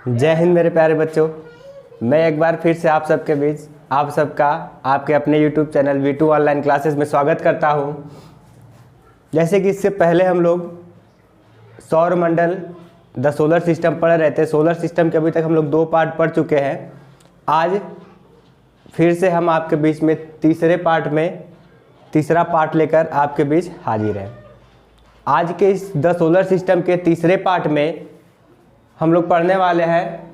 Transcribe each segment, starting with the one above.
जय हिंद मेरे प्यारे बच्चों। मैं एक बार फिर से आप सबके बीच आप सबका आपके अपने YouTube channel V2 online classes में स्वागत करता हूं। जैसे कि इससे पहले हम लोग सौर मंडल द सोलर सिस्टम पढ़ रहे थे। सोलर सिस्टम के अभी तक हम लोग 2 पार्ट पढ़ चुके हैं। आज फिर से हम आपके बीच में तीसरा पार्ट लेकर आपके बीच हाजिर हैं। आज के इस द सोलर सिस्टम के तीसरे पार्ट में हम लोग पढ़ने वाले हैं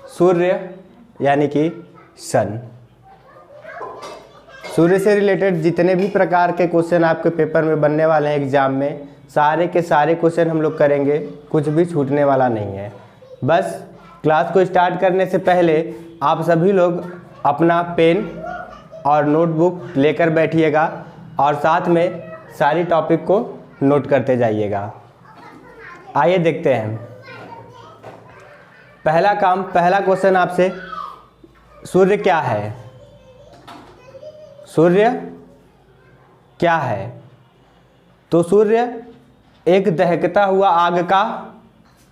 सूर्य यानी कि सन। सूर्य से रिलेटेड जितने भी प्रकार के क्वेश्चन आपके पेपर में बनने वाले हैं एग्जाम में, सारे के सारे क्वेश्चन हम लोग करेंगे, कुछ भी छूटने वाला नहीं है। बस क्लास को स्टार्ट करने से पहले आप सभी लोग अपना पेन और नोटबुक लेकर बैठिएगा और साथ में सारी टॉपिक को नोट करते जाइएगा। आइए देखते हैं पहला क्वेश्चन आपसे, सूर्य क्या है? सूर्य क्या है? तो सूर्य एक दहकता हुआ आग का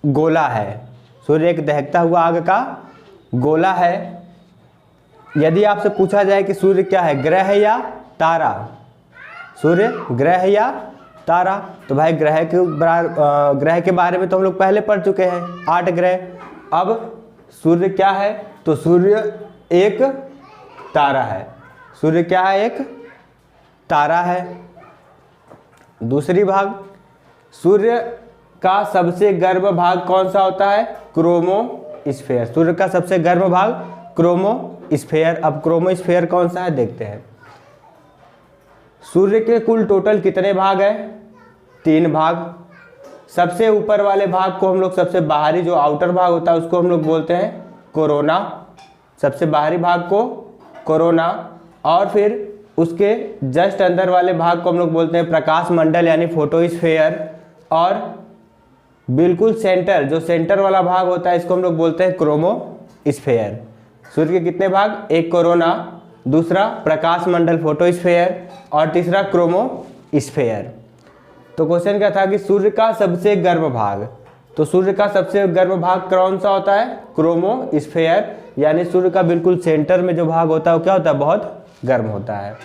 गोला है। सूर्य एक दहकता हुआ आग का गोला है। यदि आपसे पूछा जाए कि सूर्य क्या है, ग्रह या तारा? सूर्य ग्रह या तारा? तो भाई ग्रह के बारे में तो हम लोग पहले पढ़ चुके हैं, 8 ग्रह। अब सूर्य क्या है? तो सूर्य एक तारा है। सूर्य क्या है? एक तारा है। दूसरी भाग, सूर्य का सबसे गर्म भाग कौन सा होता है? क्रोमोस्फेयर। सूर्य का सबसे गर्म भाग क्रोमोस्फेयर। अब क्रोमोस्फेयर कौन सा है देखते हैं। सूर्य के कुल टोटल कितने भाग हैं? 3 भाग। सबसे ऊपर वाले भाग को हम लोग, सबसे बाहरी जो आउटर भाग होता है उसको हम लोग बोलते हैं कोरोना। सबसे बाहरी भाग को कोरोना। और फिर उसके जस्ट अंदर वाले भाग को हम लोग बोलते हैं प्रकाश मंडल यानी फोटोस्फेयर। और बिल्कुल सेंटर, जो सेंटर वाला भाग होता है, इसको हम लोग बोलते हैं क्रोमोस्फेयर। सूर्य के कितने भाग? एक कोरोना, दूसरा प्रकाश मंडल फोटोस्फेयर और तीसरा क्रोमोस्फेयर। तो क्वेश्चन क्या था कि सूर्य का सबसे गर्म भाग। तो सूर्य का सबसे गर्म भाग कौन सा होता है? क्रोमोस्फेयर। यानी सूर्य का बिल्कुल सेंटर में जो भाग होता है वो क्या होता है? बहुत गर्म होता है।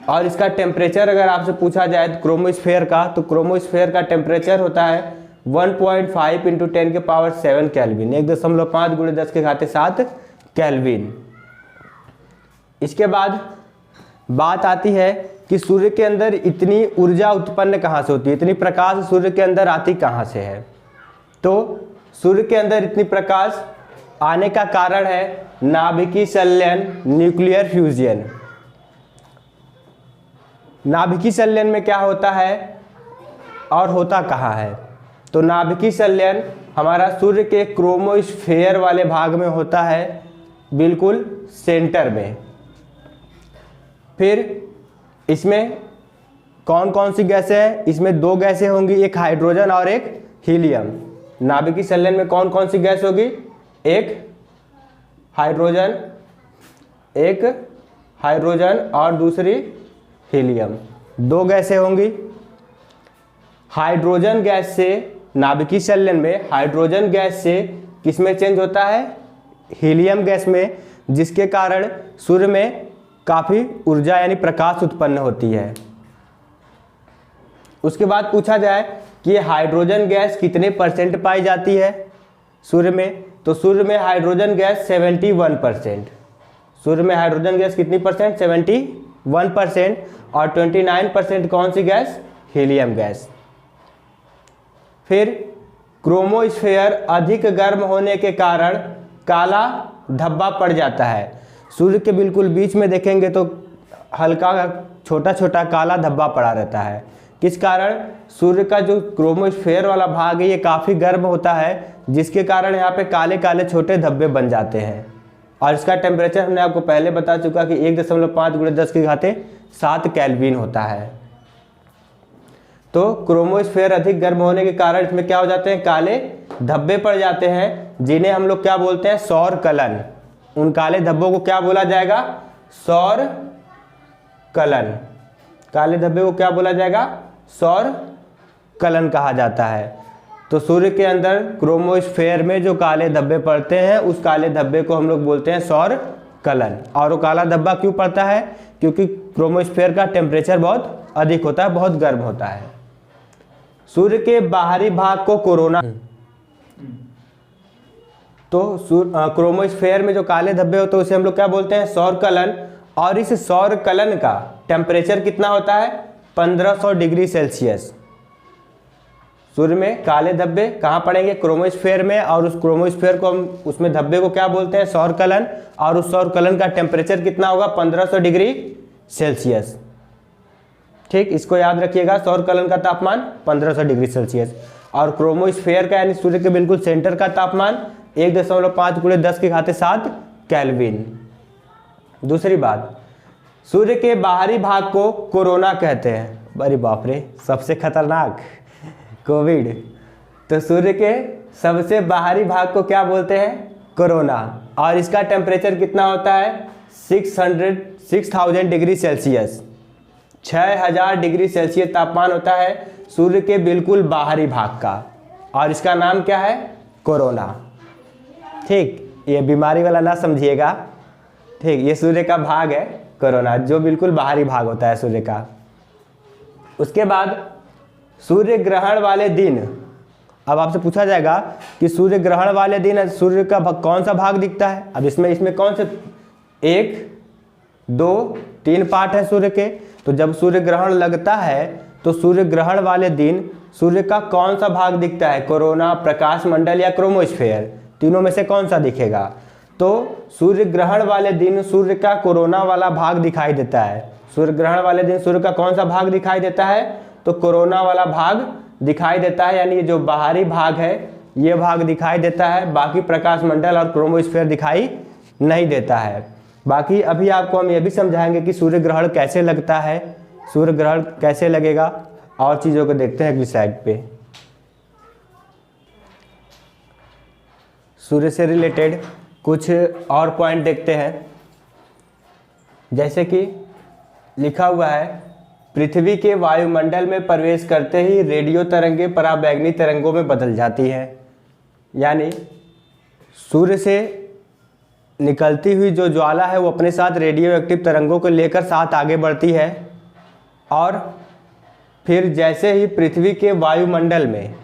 और इसका टेम्परेचर अगर आपसे पूछा जाए तो क्रोमोस्फेयर का, तो क्रोमोस्फेयर का टेम्परेचर होता है 1.5 × 10⁻⁷ केल्विन, 1.5 × 10⁻⁷ केल्विन। इसके बाद बात आती है कि सूर्य के अंदर इतनी ऊर्जा उत्पन्न कहाँ से होती है, इतनी प्रकाश सूर्य के अंदर आती कहाँ से है? तो सूर्य के अंदर इतनी प्रकाश आने का कारण है नाभिकीय संलयन, न्यूक्लियर फ्यूजन। नाभिकीय संलयन में क्या होता है और होता कहाँ है? तो नाभिकीय संलयन हमारा सूर्य के क्रोमोस्फेयर वाले भाग में होता है, बिल्कुल सेंटर में। फिर इसमें कौन कौन सी गैसें हैं? इसमें 2 गैसें होंगी, एक हाइड्रोजन और एक हीलियम। नाभिकीय संलयन में कौन कौन सी गैस होगी? एक हाइड्रोजन और दूसरी हीलियम। 2 गैसें होंगी। हाइड्रोजन गैस से, नाभिकीय संलयन में हाइड्रोजन गैस से किस में चेंज होता है? हीलियम गैस में, जिसके कारण सूर्य में काफ़ी ऊर्जा यानी प्रकाश उत्पन्न होती है। उसके बाद पूछा जाए कि हाइड्रोजन गैस कितने % पाई जाती है सूर्य में? तो सूर्य में हाइड्रोजन गैस 71%। सूर्य में हाइड्रोजन गैस कितनी %? 71%। और 29% कौन सी गैस? Helium gas. फिर क्रोमोस्फेयर अधिक गर्म होने के कारण काला धब्बा पड़ जाता है। सूर्य के बिल्कुल बीच में देखेंगे तो हल्का छोटा छोटा काला धब्बा पड़ा रहता है। किस कारण? सूर्य का जो क्रोमोस्फेयर वाला भाग है ये काफ़ी गर्म होता है, जिसके कारण यहाँ पे काले काले छोटे धब्बे बन जाते हैं। और इसका टेम्परेचर हमने आपको पहले बता चुका कि 1.5 × 10⁻⁷ केल्विन होता है। तो क्रोमोस्फेयर अधिक गर्म होने के कारण इसमें क्या हो जाते हैं? काले धब्बे पड़ जाते हैं, जिन्हें हम लोग क्या बोलते हैं? सौर कलन। उन काले धब्बों को क्या बोला जाएगा? सौर कलन। काले धब्बे को क्या बोला जाएगा? सौर कलन कहा जाता है। तो सूर्य के अंदर क्रोमोस्फेयर में जो काले धब्बे पड़ते हैं उस काले धब्बे को हम लोग बोलते हैं सौर कलन। और वो काला धब्बा क्यों पड़ता है? क्योंकि क्रोमोस्फेयर का टेम्परेचर बहुत अधिक होता है, बहुत गर्म होता है। सूर्य के बाहरी भाग को कोरोना, तो क्रोमोस्फेयर में जो काले धब्बे होते हैं उसे हम लोग क्या बोलते हैं? सौर कलन। और इस सौर कलन का टेम्परेचर कितना होता है? 1500 डिग्री सेल्सियस। सूर्य में काले धब्बे कहाँ पड़ेंगे? क्रोमोस्फेयर में, और उस क्रोमोस्फेयर को हम उसमें धब्बे को क्या बोलते हैं? सौर कलन। और उस सौर कलन का टेम्परेचर कितना होगा? 1500 डिग्री सेल्सियस। ठीक, इसको याद रखिएगा, सौर कलन का तापमान 1500 डिग्री सेल्सियस। और क्रोमोस्फेयर का यानी सूर्य के बिल्कुल सेंटर का तापमान 1.5 × 10⁻7 केल्विन। दूसरी बात, सूर्य के बाहरी भाग को कोरोना कहते हैं। अरे बाप रे, सबसे खतरनाक कोविड। तो सूर्य के सबसे बाहरी भाग को क्या बोलते हैं? कोरोना। और इसका टेम्परेचर कितना होता है? 6000 डिग्री सेल्सियस। 6000 डिग्री सेल्सियस तापमान होता है सूर्य के बिल्कुल बाहरी भाग का, और इसका नाम क्या है? कोरोना। ठीक, ये बीमारी वाला ना समझिएगा। ठीक, ये सूर्य का भाग है कोरोना, जो बिल्कुल बाहरी भाग होता है सूर्य का। उसके बाद सूर्य ग्रहण वाले दिन, अब आपसे पूछा जाएगा कि सूर्य ग्रहण वाले दिन सूर्य का कौन सा भाग दिखता है? अब इसमें कौन से 1, 2, 3 पार्ट है सूर्य के। तो जब सूर्य ग्रहण लगता है तो सूर्य ग्रहण वाले दिन सूर्य का कौन सा भाग दिखता है? कोरोना, प्रकाश मंडल या क्रोमोस्फेयर? तीनों में से कौन सा दिखेगा? तो सूर्य ग्रहण वाले दिन सूर्य का कोरोना वाला भाग दिखाई देता है। सूर्य ग्रहण वाले दिन सूर्य का कौन सा भाग दिखाई देता है? तो कोरोना वाला भाग दिखाई देता है, यानी जो बाहरी भाग है ये भाग दिखाई देता है। बाकी प्रकाश मंडल और क्रोमोस्फेयर दिखाई नहीं देता है। बाकी अभी आपको हम ये भी समझाएंगे कि सूर्य ग्रहण कैसे लगता है, सूर्य ग्रहण कैसे लगेगा, और चीज़ों को देखते हैं अगली स्लाइड पे। सूर्य से रिलेटेड कुछ और पॉइंट देखते हैं, जैसे कि लिखा हुआ है, पृथ्वी के वायुमंडल में प्रवेश करते ही रेडियो तरंगें पराबैंगनी तरंगों में बदल जाती हैं। यानी सूर्य से निकलती हुई जो ज्वाला है वो अपने साथ रेडियो एक्टिव तरंगों को लेकर साथ आगे बढ़ती है, और फिर जैसे ही पृथ्वी के वायुमंडल में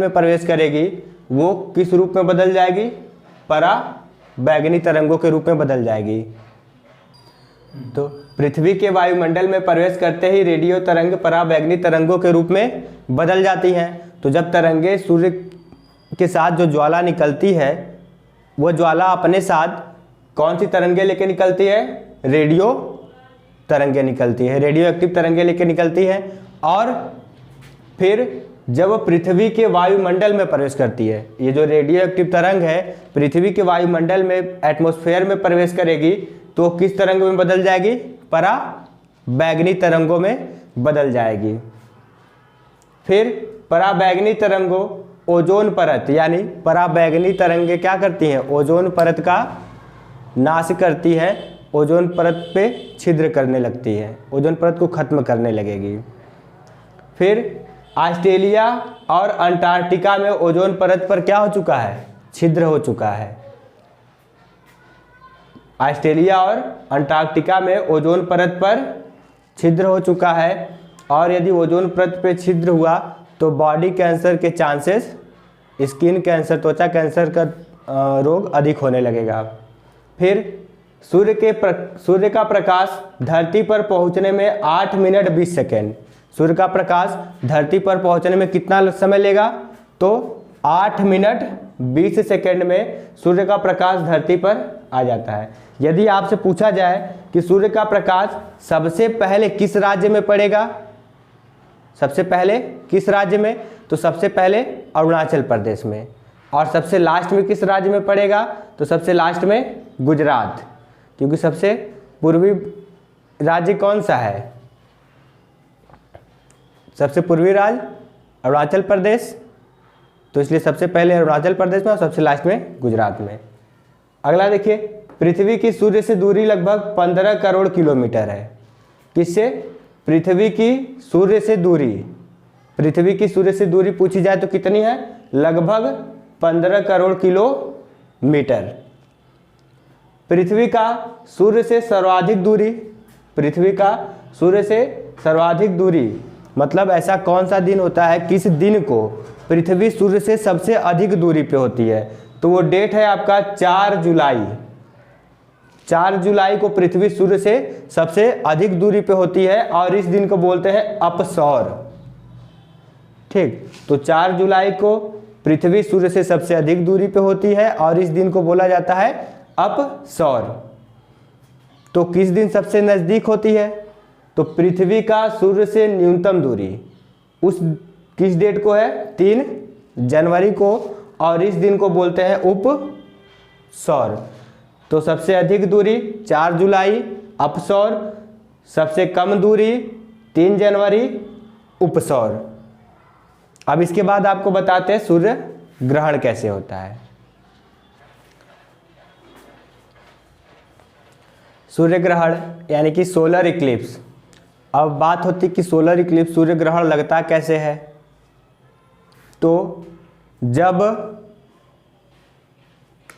प्रवेश करेगी वो किस रूप में बदल जाएगी? पराबैंगनी तरंगों के रूप में बदल जाएगी। तो पृथ्वी के वायुमंडल में प्रवेश करते ही रेडियो तरंग पराबैंगनी तरंगों के रूप में बदल जाती हैं। तो जब तरंगे सूर्य के साथ जो ज्वाला निकलती है वो ज्वाला अपने साथ कौन सी तरंगे लेके निकलती है? रेडियो तरंगे निकलती है, रेडियो एक्टिव तरंगे लेके निकलती है। और फिर जब वो पृथ्वी के वायुमंडल में प्रवेश करती है, ये जो रेडियो एक्टिव तरंग है पृथ्वी के वायुमंडल में एटमॉस्फेयर में प्रवेश करेगी तो किस तरंग में बदल जाएगी? पराबैंगनी तरंगों में बदल जाएगी। फिर पराबैंगनी तरंगों ओजोन परत, यानी पराबैंगनी तरंगें क्या करती हैं? ओजोन परत का नाश करती हैं, ओजोन परत पे छिद्र करने लगती है, ओजोन परत को खत्म करने लगेगी। फिर ऑस्ट्रेलिया और अंटार्कटिका में ओजोन परत पर क्या हो चुका है? छिद्र हो चुका है। ऑस्ट्रेलिया और अंटार्कटिका में ओजोन परत पर छिद्र हो चुका है, और यदि ओजोन परत पे छिद्र हुआ तो बॉडी कैंसर के चांसेस, स्किन कैंसर, त्वचा कैंसर का रोग अधिक होने लगेगा। फिर सूर्य का प्रकाश धरती पर पहुंचने में 8 मिनट 20 सेकेंड। सूर्य का प्रकाश धरती पर पहुंचने में कितना समय लेगा? तो 8 मिनट 20 सेकेंड में सूर्य का प्रकाश धरती पर आ जाता है। यदि आपसे पूछा जाए कि सूर्य का प्रकाश सबसे पहले किस राज्य में पड़ेगा, सबसे पहले किस राज्य में, तो सबसे पहले अरुणाचल प्रदेश में। और सबसे लास्ट में किस राज्य में पड़ेगा, तो सबसे लास्ट में गुजरात, क्योंकि सबसे पूर्वी राज्य कौन सा है, सबसे पूर्वी राज्य अरुणाचल प्रदेश, तो इसलिए सबसे पहले अरुणाचल प्रदेश में और सबसे लास्ट में गुजरात में। अगला देखिए, पृथ्वी की सूर्य से दूरी लगभग 15 करोड़ किलोमीटर है। किससे? पृथ्वी की सूर्य से दूरी पृथ्वी की सूर्य से दूरी पूछी जाए तो कितनी है? लगभग 15 करोड़ किलोमीटर। पृथ्वी का सूर्य से सर्वाधिक दूरी, पृथ्वी का सूर्य से सर्वाधिक दूरी मतलब ऐसा कौन सा दिन होता है, किस दिन को पृथ्वी सूर्य से सबसे अधिक दूरी पे होती है? तो वो डेट है आपका 4 जुलाई। 4 जुलाई को पृथ्वी सूर्य से सबसे अधिक दूरी पे होती है और इस दिन को बोलते हैं अपसौर। ठीक, तो 4 जुलाई को पृथ्वी सूर्य से सबसे अधिक दूरी पे होती है और इस दिन को बोला जाता है अपसौर। तो किस दिन सबसे नज़दीक होती है? तो पृथ्वी का सूर्य से न्यूनतम दूरी उस किस डेट को है? 3 जनवरी को और इस दिन को बोलते हैं उपसौर। तो सबसे अधिक दूरी 4 जुलाई अपसौर, सबसे कम दूरी 3 जनवरी उपसौर। अब इसके बाद आपको बताते हैं सूर्य ग्रहण कैसे होता है। सूर्य ग्रहण यानी कि सोलर इक्लिप्स। अब बात होती कि सोलर इक्लिप्स सूर्य ग्रहण लगता कैसे है? तो जब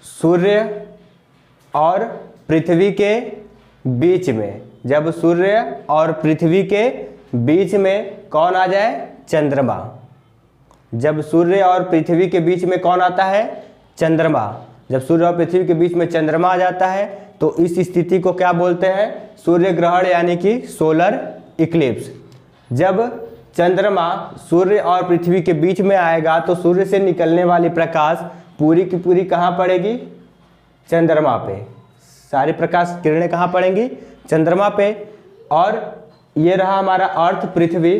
सूर्य और पृथ्वी के बीच में, जब सूर्य और पृथ्वी के बीच में कौन आ जाए? चंद्रमा। जब सूर्य और पृथ्वी के बीच में कौन आता है? चंद्रमा। जब सूर्य और पृथ्वी के बीच में चंद्रमा आ जाता है तो इस स्थिति को क्या बोलते हैं? सूर्य ग्रहण यानी कि सोलर इक्लिप्स। जब चंद्रमा सूर्य और पृथ्वी के बीच में आएगा तो सूर्य से निकलने वाली प्रकाश पूरी की पूरी कहाँ पड़ेगी? चंद्रमा पे। सारी प्रकाश किरणें कहाँ पड़ेंगी? चंद्रमा पे। और ये रहा हमारा अर्थ पृथ्वी,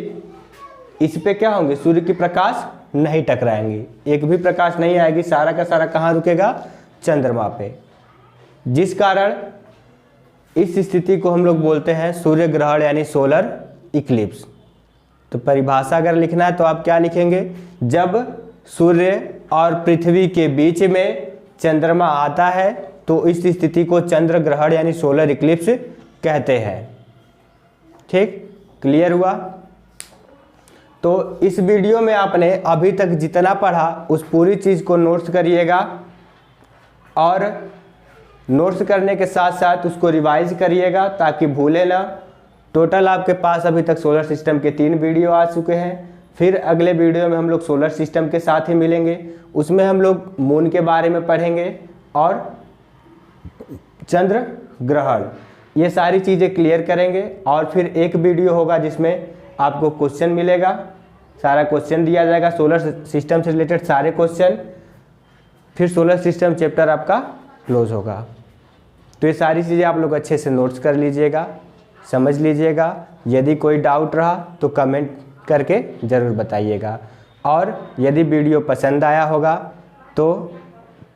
इस पे क्या होंगे? सूर्य की प्रकाश नहीं टकराएंगी, एक भी प्रकाश नहीं आएगी, सारा का सारा कहाँ रुकेगा? चंद्रमा पे। जिस कारण इस स्थिति को हम लोग बोलते हैं सूर्य ग्रहण यानी सोलर इक्लिप्स। तो परिभाषा अगर लिखना है तो आप क्या लिखेंगे? जब सूर्य और पृथ्वी के बीच में चंद्रमा आता है तो इस स्थिति को चंद्र ग्रहण यानी सोलर इक्लिप्स कहते हैं। ठीक, क्लियर हुआ? तो इस वीडियो में आपने अभी तक जितना पढ़ा उस पूरी चीज़ को नोट्स करिएगा और नोट्स करने के साथ साथ उसको रिवाइज करिएगा ताकि भूले ना। टोटल आपके पास अभी तक सोलर सिस्टम के 3 वीडियो आ चुके हैं। फिर अगले वीडियो में हम लोग सोलर सिस्टम के साथ ही मिलेंगे, उसमें हम लोग मून के बारे में पढ़ेंगे और चंद्र ग्रहण, ये सारी चीज़ें क्लियर करेंगे। और फिर एक वीडियो होगा जिसमें आपको क्वेश्चन मिलेगा, सारा क्वेश्चन दिया जाएगा सोलर सिस्टम से रिलेटेड सारे क्वेश्चन, फिर सोलर सिस्टम चैप्टर आपका क्लोज होगा। तो ये सारी चीज़ें आप लोग अच्छे से नोट्स कर लीजिएगा, समझ लीजिएगा। यदि कोई डाउट रहा तो कमेंट करके ज़रूर बताइएगा। और यदि वीडियो पसंद आया होगा तो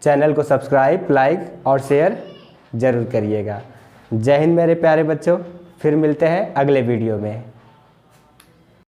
चैनल को सब्सक्राइब, लाइक और शेयर ज़रूर करिएगा। जय हिंद मेरे प्यारे बच्चों, फिर मिलते हैं अगले वीडियो में।